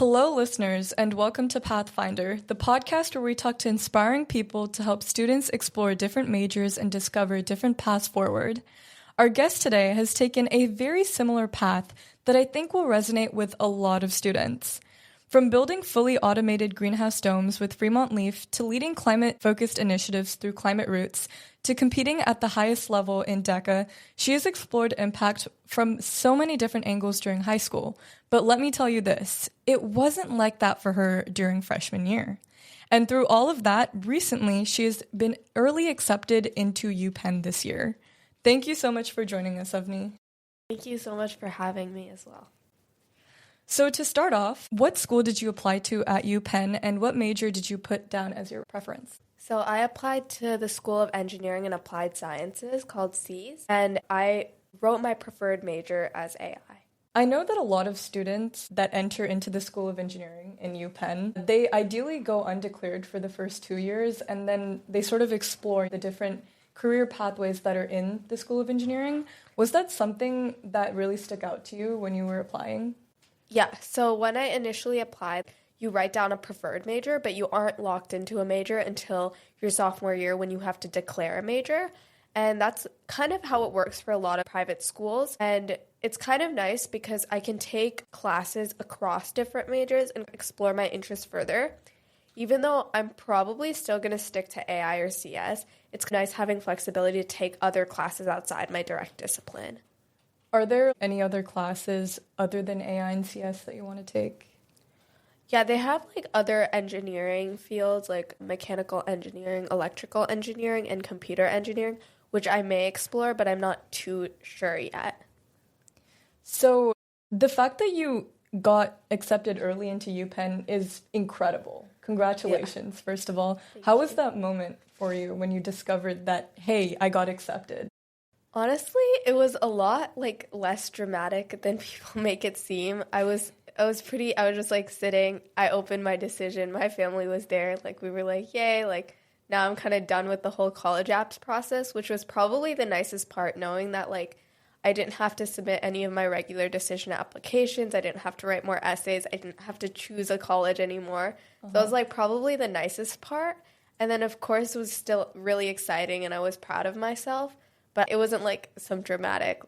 Hello, listeners, and welcome to Pathfinder, the podcast where we talk to inspiring people to help students explore different majors and discover different paths forward. Our guest today has taken a very similar path that I think will resonate with a lot of students. From building fully automated greenhouse domes with Fremont Leaf to leading climate-focused initiatives through Climate Roots to competing at the highest level in DECA, she has explored impact from so many different angles during high school. But let me tell you this, it wasn't like that for her during freshman year. And through all of that, recently she has been early accepted into UPenn this year. Thank you so much for joining us, Avni. Thank you so much for having me as well. So to start off, what school did you apply to at UPenn and what major did you put down as your preference? So I applied to the School of Engineering and Applied Sciences called SEAS, and I wrote my preferred major as AI. I know that a lot of students that enter into the School of Engineering in UPenn, they ideally go undeclared for the first 2 years, and then they sort of explore the different career pathways that are in the School of Engineering. Was that something that really stuck out to you when you were applying? Yeah, so when I initially applied, you write down a preferred major, but you aren't locked into a major until your sophomore year when you have to declare a major. And that's kind of how it works for a lot of private schools. And it's kind of nice because I can take classes across different majors and explore my interests further. Even though I'm probably still going to stick to AI or CS, it's nice having flexibility to take other classes outside my direct discipline. Are there any other classes other than AI and CS that you want to take? Yeah, they have other engineering fields like mechanical engineering, electrical engineering, and computer engineering, which I may explore, but I'm not too sure yet. So the fact that you got accepted early into UPenn is incredible. Congratulations, first of all. How was that moment for you when you discovered that, hey, I got accepted? Honestly, it was a lot less dramatic than people make it seem. I was just sitting, I opened my decision, my family was there, we were yay, now I'm kind of done with the whole college apps process, which was probably the nicest part, knowing that I didn't have to submit any of my regular decision applications, I didn't have to write more essays, I didn't have to choose a college anymore. So that was probably the nicest part. And then of course it was still really exciting and I was proud of myself. But it wasn't some dramatic,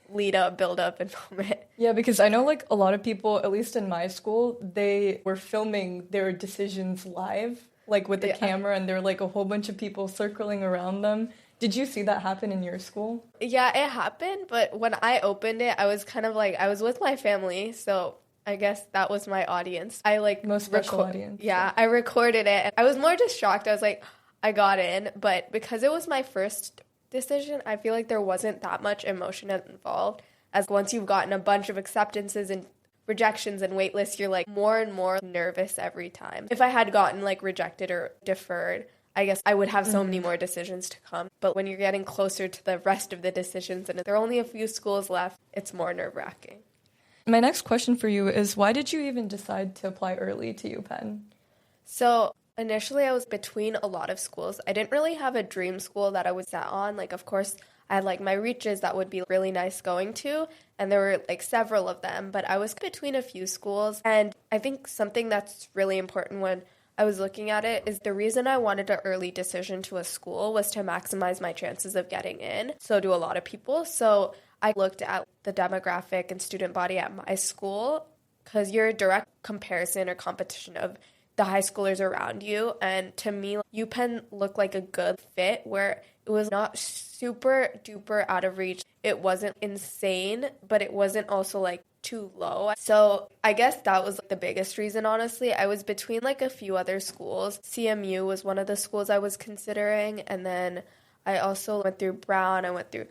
lead up, build up and moment. Yeah, because I know a lot of people, at least in my school, they were filming their decisions live, with the camera, and there were a whole bunch of people circling around them. Did you see that happen in your school? Yeah, it happened, but when I opened it, I was kind of I was with my family, so I guess that was my audience. I most special audience. Yeah, I recorded it. And I was more just shocked. I was I got in, but because it was my first decision, I feel there wasn't that much emotion involved, as once you've gotten a bunch of acceptances and rejections and waitlists, you're more and more nervous every time. If I had gotten rejected or deferred, I guess I would have so many more decisions to come. But when you're getting closer to the rest of the decisions and there are only a few schools left, it's more nerve-wracking. My next question for you is, why did you even decide to apply early to UPenn? So initially, I was between a lot of schools. I didn't really have a dream school that I was set on. Of course, I had my reaches that would be really nice going to, and there were several of them, but I was between a few schools. And I think something that's really important when I was looking at it is the reason I wanted an early decision to a school was to maximize my chances of getting in. So do a lot of people. So I looked at the demographic and student body at my school because you're a direct comparison or competition of the high schoolers around you. And to me, UPenn looked like a good fit where it was not super duper out of reach. It wasn't insane, but it wasn't also too low. So I guess that was the biggest reason, honestly. I was between a few other schools. CMU was one of the schools I was considering. And then I also went through Brown. I went through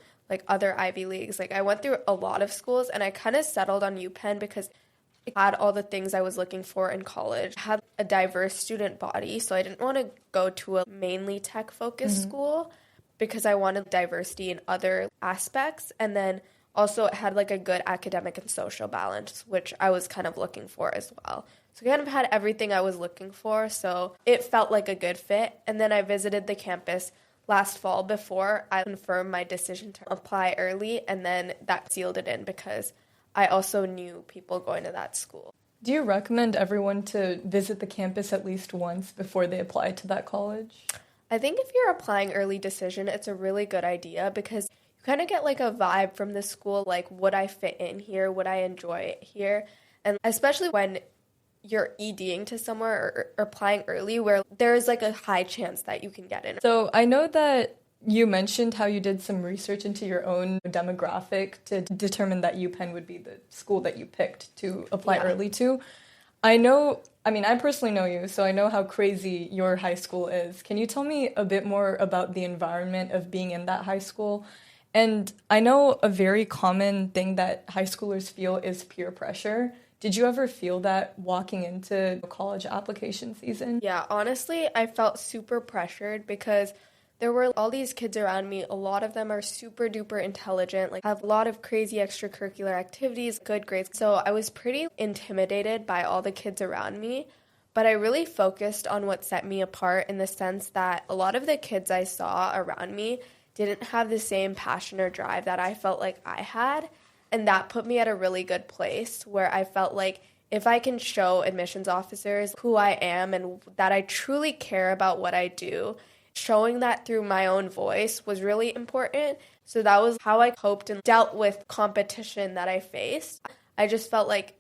other Ivy Leagues. I went through a lot of schools and I kind of settled on UPenn because it had all the things I was looking for in college. It had a diverse student body, so I didn't want to go to a mainly tech-focused school because I wanted diversity in other aspects. And then also it had a good academic and social balance, which I was kind of looking for as well. So it kind of had everything I was looking for, so it felt like a good fit. And then I visited the campus last fall before I confirmed my decision to apply early, and then that sealed it in because I also knew people going to that school. Do you recommend everyone to visit the campus at least once before they apply to that college? I think if you're applying early decision, it's a really good idea because you kind of get like a vibe from the school, like would I fit in here? Would I enjoy it here? And especially when you're EDing to somewhere or applying early where there's like a high chance that you can get in. So I know that you mentioned how you did some research into your own demographic to determine that UPenn would be the school that you picked to apply early to. I personally know you, so I know how crazy your high school is. Can you tell me a bit more about the environment of being in that high school? And I know a very common thing that high schoolers feel is peer pressure. Did you ever feel that walking into college application season? Yeah, honestly, I felt super pressured because there were all these kids around me. A lot of them are super duper intelligent, like have a lot of crazy extracurricular activities, good grades. So I was pretty intimidated by all the kids around me, but I really focused on what set me apart in the sense that a lot of the kids I saw around me didn't have the same passion or drive that I felt like I had. And that put me at a really good place where I felt like if I can show admissions officers who I am and that I truly care about what I do, showing that through my own voice was really important. So that was how I coped and dealt with competition that I faced. I just felt like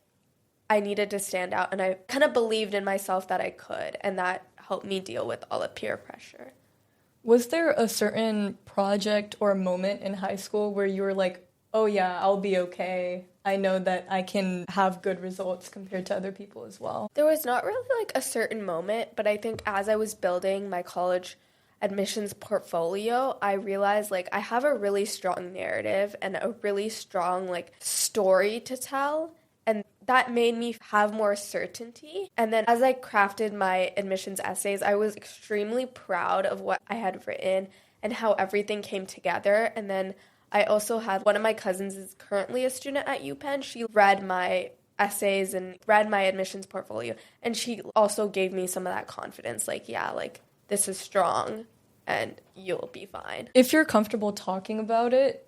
I needed to stand out, and I kind of believed in myself that I could, and that helped me deal with all the peer pressure. Was there a certain project or moment in high school where you were like, oh yeah, I'll be okay. I know that I can have good results compared to other people as well? There was not really like a certain moment, but I think as I was building my college admissions portfolio, I realized like I have a really strong narrative and a really strong like story to tell. And that made me have more certainty. And then as I crafted my admissions essays, I was extremely proud of what I had written and how everything came together. And then I also had one of my cousins is currently a student at UPenn. She read my essays and read my admissions portfolio. And she also gave me some of that confidence. Like, yeah, like this is strong and you'll be fine. If you're comfortable talking about it,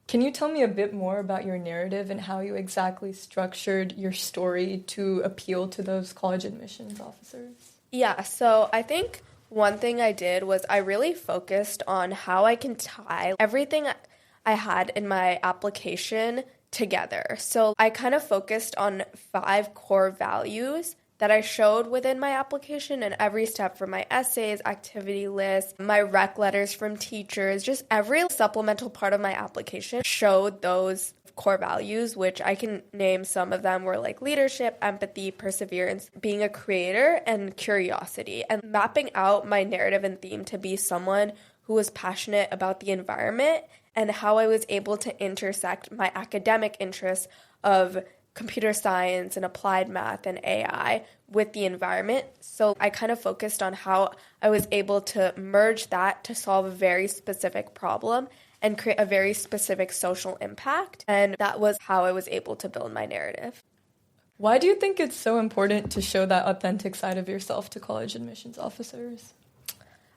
can you tell me a bit more about your narrative and how you exactly structured your story to appeal to those college admissions officers? Yeah, so I think one thing I did was I really focused on how I can tie everything I had in my application together. So I kind of focused on 5 core values that I showed within my application, and every step from my essays, activity lists, my rec letters from teachers, just every supplemental part of my application showed those core values, which I can name some of them were like leadership, empathy, perseverance, being a creator, and curiosity, and mapping out my narrative and theme to be someone who was passionate about the environment and how I was able to intersect my academic interests of computer science and applied math and AI with the environment. So I kind of focused on how I was able to merge that to solve a very specific problem and create a very specific social impact. And that was how I was able to build my narrative. Why do you think it's so important to show that authentic side of yourself to college admissions officers?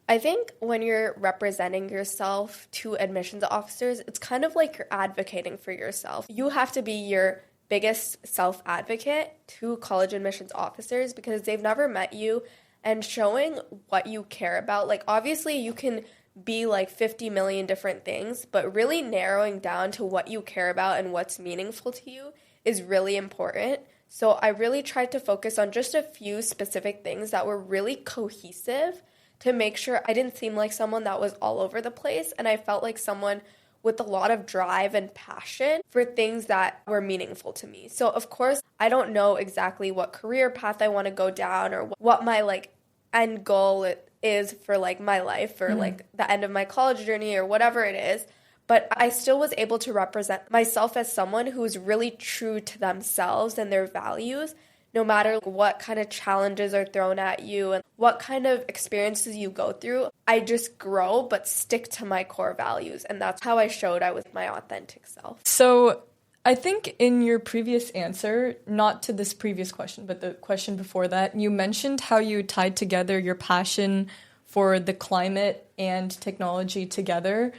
I think when you're representing yourself to admissions officers, it's kind of like you're advocating for yourself. You have to be your biggest self-advocate to college admissions officers because they've never met you, and showing what you care about. Like, obviously, you can be like 50 million different things, but really narrowing down to what you care about and what's meaningful to you is really important. So I really tried to focus on just a few specific things that were really cohesive to make sure I didn't seem like someone that was all over the place, and I felt like someone with a lot of drive and passion for things that were meaningful to me. So of course, I don't know exactly what career path I want to go down or what my like end goal is for like my life or like the end of my college journey or whatever it is. But I still was able to represent myself as someone who is really true to themselves and their values, no matter what kind of challenges are thrown at you and what kind of experiences you go through. I just grow but stick to my core values, and that's how I showed I was my authentic self. So I think in your previous answer, not to this previous question, but the question before that, you mentioned how you tied together your passion for the climate and technology together.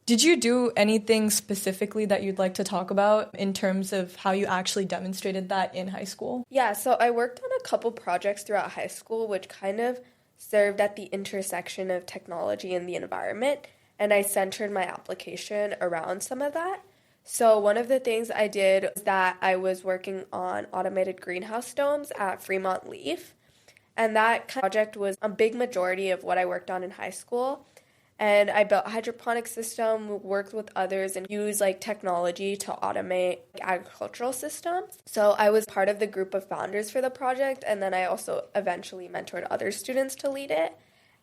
Did you do anything specifically that you'd like to talk about in terms of how you actually demonstrated that in high school? Yeah, so I worked on a couple projects throughout high school, which kind of served at the intersection of technology and the environment, and I centered my application around some of that. So one of the things I did was that I was working on automated greenhouse domes at Fremont Leaf, and that project was a big majority of what I worked on in high school. And I built a hydroponic system, worked with others, and used technology to automate agricultural systems. So I was part of the group of founders for the project, and then I also eventually mentored other students to lead it.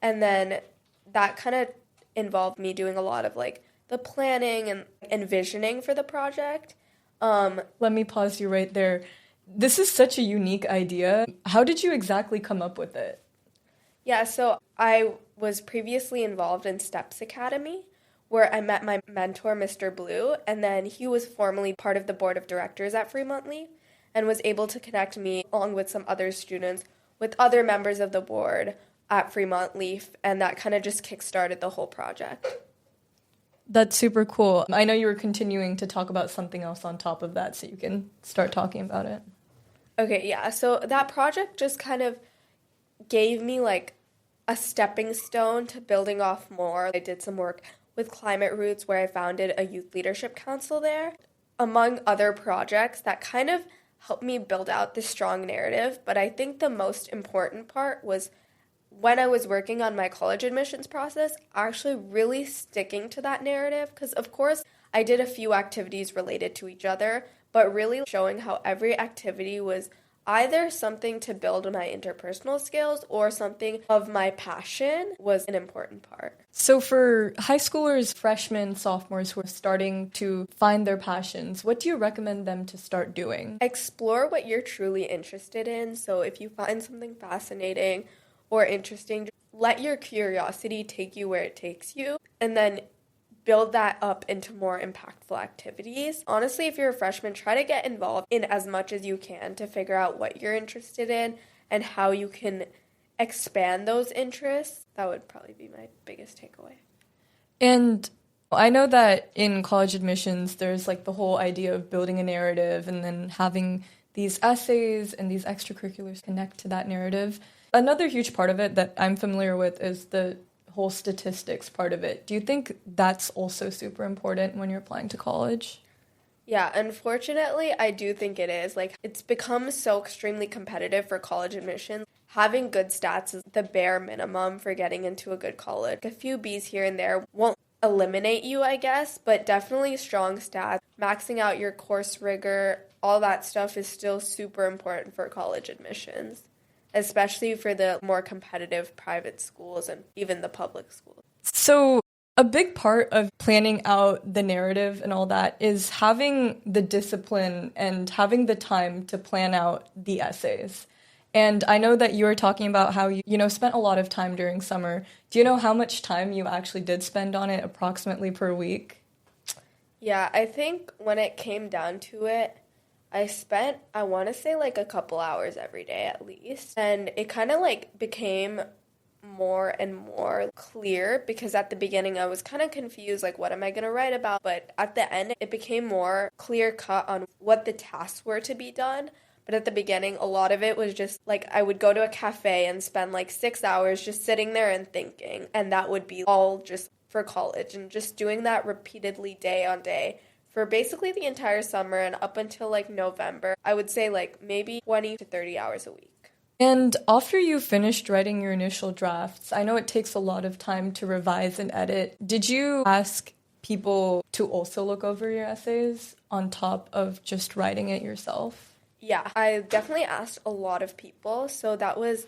And then that kind of involved me doing a lot of the planning and envisioning for the project. Let me pause you right there. This is such a unique idea. How did you exactly come up with it? Yeah, so I was previously involved in STEPS Academy, where I met my mentor, Mr. Blue, and then he was formerly part of the board of directors at Fremont Leaf and was able to connect me, along with some other students, with other members of the board at Fremont Leaf, and that kind of just kickstarted the whole project. That's super cool. I know you were continuing to talk about something else on top of that, so you can start talking about it. Okay, yeah, so that project just kind of gave me a stepping stone to building off more. I did some work with Climate Roots where I founded a youth leadership council there, among other projects that kind of helped me build out this strong narrative. But I think the most important part was when I was working on my college admissions process, actually really sticking to that narrative. Because of course, I did a few activities related to each other, but really showing how every activity was either something to build my interpersonal skills or something of my passion was an important part. So for high schoolers, freshmen, sophomores who are starting to find their passions, what do you recommend them to start doing? Explore what you're truly interested in. So if you find something fascinating or interesting, let your curiosity take you where it takes you, and then build that up into more impactful activities. Honestly, if you're a freshman, try to get involved in as much as you can to figure out what you're interested in and how you can expand those interests. That would probably be my biggest takeaway. And I know that in college admissions, there's the whole idea of building a narrative and then having these essays and these extracurriculars connect to that narrative. Another huge part of it that I'm familiar with is the whole statistics part of it. Do you think that's also super important when you're applying to college? Yeah, unfortunately, I do think it is. It's become so extremely competitive for college admissions. Having good stats is the bare minimum for getting into a good college. A few B's here and there won't eliminate you, I guess, but definitely strong stats, maxing out your course rigor, all that stuff is still super important for college admissions, especially for the more competitive private schools and even the public schools. So a big part of planning out the narrative and all that is having the discipline and having the time to plan out the essays. And I know that you were talking about how you spent a lot of time during summer. Do you know how much time you actually did spend on it approximately per week? Yeah, I think when it came down to it, I spent, I want to say a couple hours every day at least. And it kind of became more and more clear because at the beginning I was kind of confused, what am I going to write about? But at the end, it became more clear cut on what the tasks were to be done. But at the beginning, a lot of it was just I would go to a cafe and spend 6 hours just sitting there and thinking. And that would be all just for college and just doing that repeatedly day on day for basically the entire summer and up until November. I would say maybe 20 to 30 hours a week. And after you finished writing your initial drafts, I know it takes a lot of time to revise and edit. Did you ask people to also look over your essays on top of just writing it yourself? Yeah, I definitely asked a lot of people. So that was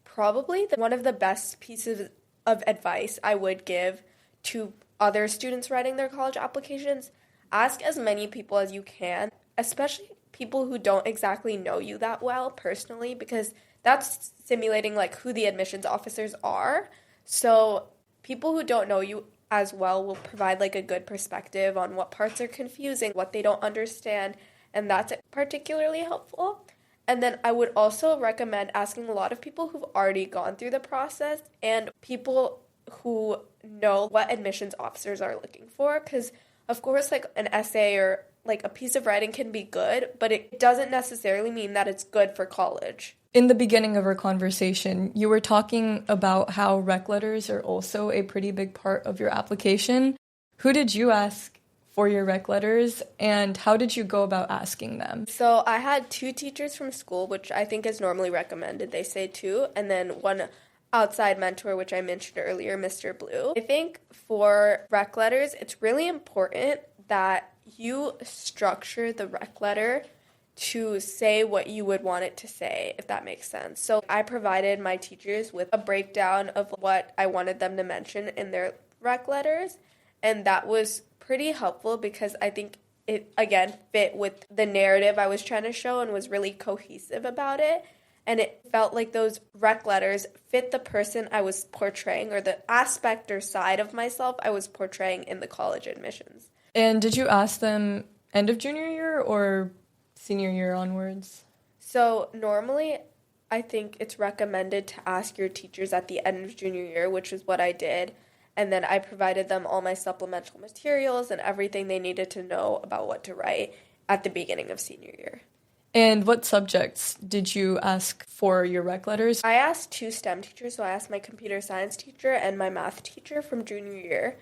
probably one of the best pieces of advice I would give to other students writing their college applications. Ask as many people as you can, especially people who don't exactly know you that well personally, because that's simulating who the admissions officers are. So people who don't know you as well will provide a good perspective on what parts are confusing, what they don't understand, and that's particularly helpful. And then I would also recommend asking a lot of people who've already gone through the process and people who know what admissions officers are looking for, because of course like an essay or like a piece of writing can be good, but it doesn't necessarily mean that it's good for college. In the beginning of our conversation, you were talking about how rec letters are also a pretty big part of your application. Who did you ask for your rec letters, and how did you go about asking them? So I had 2 teachers from school, which I think is normally recommended. They say 2, and then one outside mentor, which I mentioned earlier, Mr. Blue. I think for rec letters, it's really important that you structure the rec letter to say what you would want it to say, if that makes sense. So I provided my teachers with a breakdown of what I wanted them to mention in their rec letters, and that was pretty helpful because I think it, again, fit with the narrative I was trying to show and was really cohesive about it. And it felt like those rec letters fit the person I was portraying, or the aspect or side of myself I was portraying in the college admissions. And did you ask them end of junior year or senior year onwards? So normally, I think it's recommended to ask your teachers at the end of junior year, which is what I did. And then I provided them all my supplemental materials and everything they needed to know about what to write at the beginning of senior year. And what subjects did you ask for your rec letters? I asked 2 STEM teachers, so I asked my computer science teacher and my math teacher from junior year.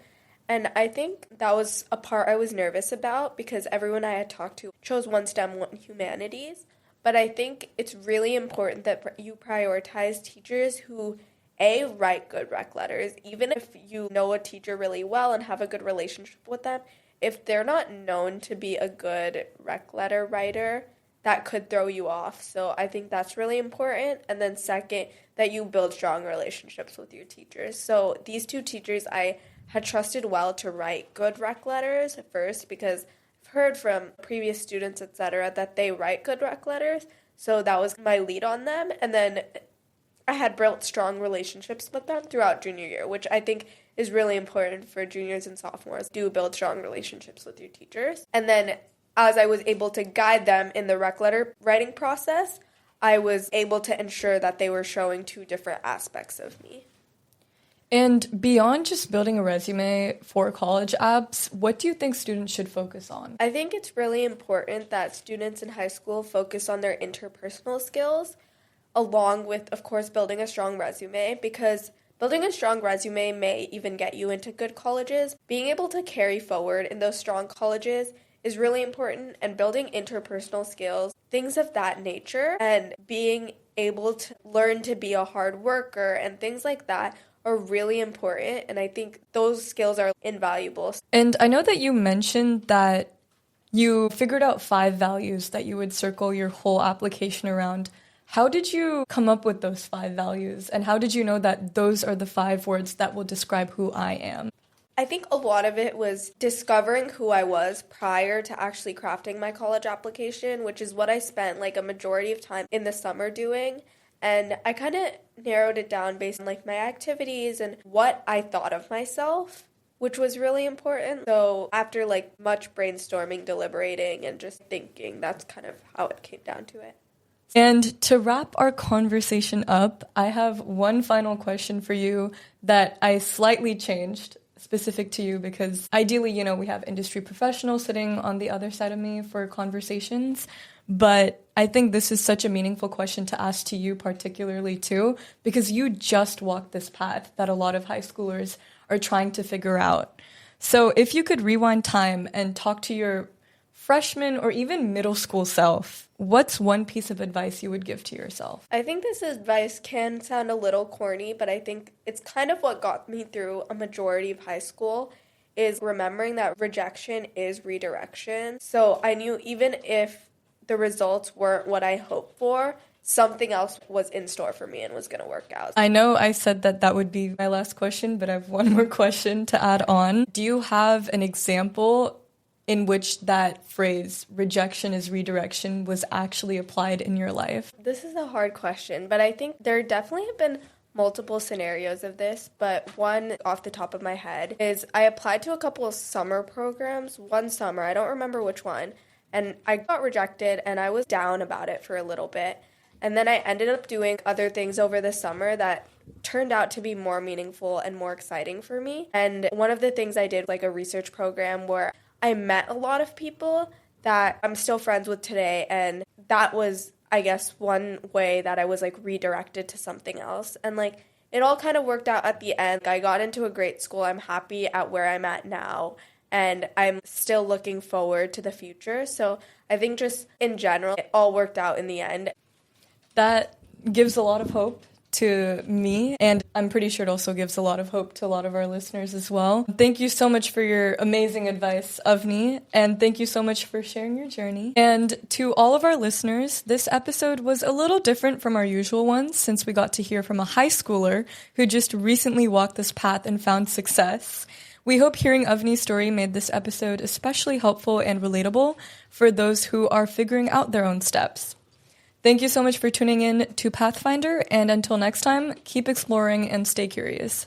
And I think that was a part I was nervous about because everyone I had talked to chose one STEM, one humanities. But I think it's really important that you prioritize teachers who, A, write good rec letters. Even if you know a teacher really well and have a good relationship with them, if they're not known to be a good rec letter writer, that could throw you off. So I think that's really important. And then second, that you build strong relationships with your teachers. So these 2 teachers I had trusted well to write good rec letters first, because I've heard from previous students, etc., that they write good rec letters. So that was my lead on them. And then I had built strong relationships with them throughout junior year, which I think is really important for juniors and sophomores. Do build strong relationships with your teachers. And then as I was able to guide them in the rec letter writing process, I was able to ensure that they were showing 2 different aspects of me. And beyond just building a resume for college apps, what do you think students should focus on? I think it's really important that students in high school focus on their interpersonal skills, along with, of course, building a strong resume, because building a strong resume may even get you into good colleges. Being able to carry forward in those strong colleges is really important, and building interpersonal skills, things of that nature, and being able to learn to be a hard worker and things like that are really important, and I think those skills are invaluable. And I know that you mentioned that you figured out 5 values that you would circle your whole application around. How did you come up with those 5 values, and how did you know that those are the 5 words that will describe who I am? I think a lot of it was discovering who I was prior to actually crafting my college application, which is what I spent like a majority of time in the summer doing. And I kind of narrowed it down based on like my activities and what I thought of myself, which was really important. So after like much brainstorming, deliberating, and just thinking, that's kind of how it came down to it. And to wrap our conversation up, I have one final question for you that I slightly changed specific to you because ideally, you know, we have industry professionals sitting on the other side of me for conversations. But I think this is such a meaningful question to ask to you particularly too, because you just walked this path that a lot of high schoolers are trying to figure out. So if you could rewind time and talk to your freshman or even middle school self, what's one piece of advice you would give to yourself? I think this advice can sound a little corny, but I think it's kind of what got me through a majority of high school, is remembering that rejection is redirection. So I knew even if the results weren't what I hoped for, something else was in store for me and was going to work out. I know I said that that would be my last question, but I have one more question to add on. Do you have an example in which that phrase, rejection is redirection, was actually applied in your life? This is a hard question, but I think there definitely have been multiple scenarios of this, but one off the top of my head is I applied to a couple of summer programs one summer, I don't remember which one, and I got rejected and I was down about it for a little bit. And then I ended up doing other things over the summer that turned out to be more meaningful and more exciting for me. And one of the things I did, like a research program where I met a lot of people that I'm still friends with today. And that was, I guess, one way that I was like redirected to something else. And like it all kind of worked out at the end. I got into a great school. I'm happy at where I'm at now. And I'm still looking forward to the future. So I think just in general, it all worked out in the end. That gives a lot of hope to me, and I'm pretty sure it also gives a lot of hope to a lot of our listeners as well. Thank you so much for your amazing advice, Avni, and thank you so much for sharing your journey. And to all of our listeners, this episode was a little different from our usual ones since we got to hear from a high schooler who just recently walked this path and found success. We hope hearing Avni's story made this episode especially helpful and relatable for those who are figuring out their own steps. Thank you so much for tuning in to Pathfinder, and until next time, keep exploring and stay curious.